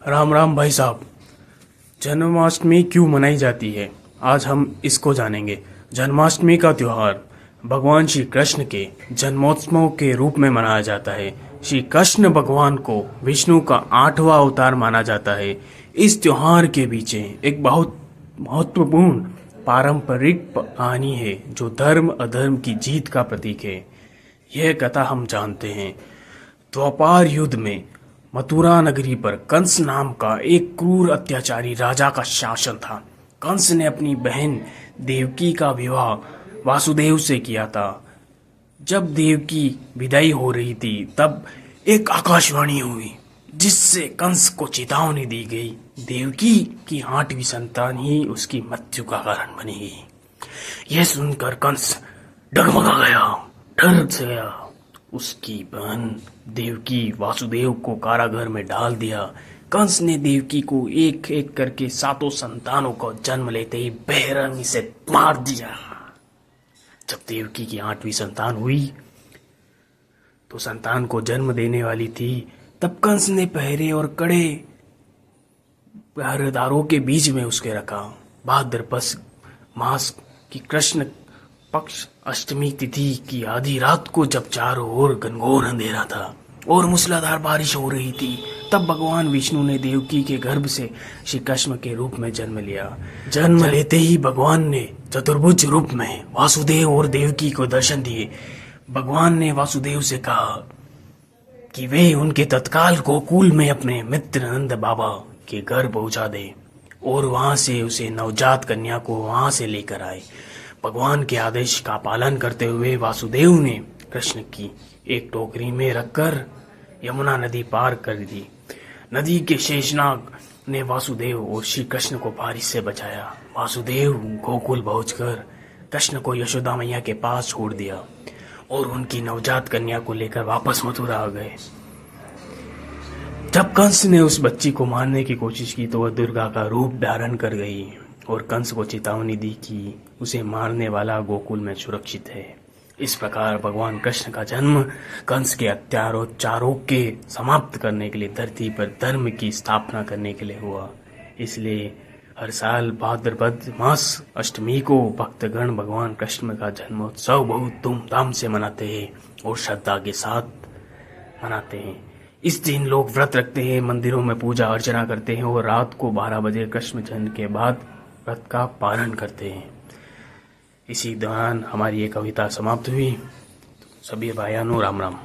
राम राम भाई साहब। जन्माष्टमी क्यों मनाई जाती है, आज हम इसको जानेंगे। जन्माष्टमी का त्योहार भगवान श्री कृष्ण के जन्मोत्सव के रूप में मनाया जाता है। श्री कृष्ण भगवान को विष्णु का 8वां अवतार माना जाता है। इस त्योहार के पीछे एक बहुत महत्वपूर्ण पारंपरिक कहानी है जो धर्म अधर्म की जीत का प्रतीक है। यह कथा हम जानते हैं। द्वापर युद्ध में मथुरा नगरी पर कंस नाम का एक क्रूर अत्याचारी राजा का शासन था। कंस ने अपनी बहन देवकी का विवाह वासुदेव से किया था। जब देवकी विदाई हो रही थी तब एक आकाशवाणी हुई जिससे कंस को चेतावनी दी गई। देवकी की 8वीं संतान ही उसकी मृत्यु का कारण बनेगी। यह सुनकर कंस डगमगा गया, डर से गया। उसकी बहन देवकी वासुदेव को कारागार में डाल दिया। कंस ने देवकी को एक एक करके 7 संतानों को जन्म लेते ही बेरहमी से मार दिया। जब देवकी की 8वीं संतान हुई तो संतान को जन्म देने वाली थी, तब कंस ने पहरे और कड़े पहरेदारों के बीच में उसके रखा। भाद्रपद मास की कृष्ण पक्ष अष्टमी तिथि की आधी रात को जब चारों ओर घनघोर अंधेरा था और मूसलाधार बारिश हो रही थी, तब भगवान विष्णु ने देवकी के गर्भ से श्री कृष्ण के रूप में जन्म लिया। जन्म लेते ही भगवान ने चतुर्भुज रूप में वासुदेव और देवकी को दर्शन दिए। भगवान ने वासुदेव से कहा कि वे उनके तत्काल गोकुल में अपने मित्र नंद बाबा के घर पहुंचा दे और वहां से उसे नवजात कन्या को वहां से लेकर आए। भगवान के आदेश का पालन करते हुए वासुदेव ने कृष्ण की एक टोकरी में रखकर यमुना नदी पार कर दी। नदी के शेषनाग ने वासुदेव और श्री कृष्ण को बारिश से बचाया। वासुदेव गोकुल पहुंचकर कृष्ण को यशोदा मैया के पास छोड़ दिया और उनकी नवजात कन्या को लेकर वापस मथुरा आ गए। जब कंस ने उस बच्ची को मारने की कोशिश की तो वह दुर्गा का रूप धारण कर गई और कंस को चेतावनी दी कि उसे मारने वाला गोकुल में सुरक्षित है। इस प्रकार भगवान कृष्ण का जन्म कंस के अत्याचारों के समाप्त करने के लिए, धरती पर धर्म की स्थापना करने के लिए हुआ। इसलिए हर साल भाद्रपद मास अष्टमी को भक्तगण भगवान कृष्ण का जन्मोत्सव बहुत धूमधाम से मनाते हैं और श्रद्धा के साथ मनाते हैं। इस दिन लोग व्रत रखते हैं, मंदिरों में पूजा अर्चना करते हैं और रात को 12 बजे कृष्ण जन्म के बाद व्रत का पालन करते हैं। इसी दौरान हमारी ये कविता समाप्त हुई। सभी भाइयों राम राम।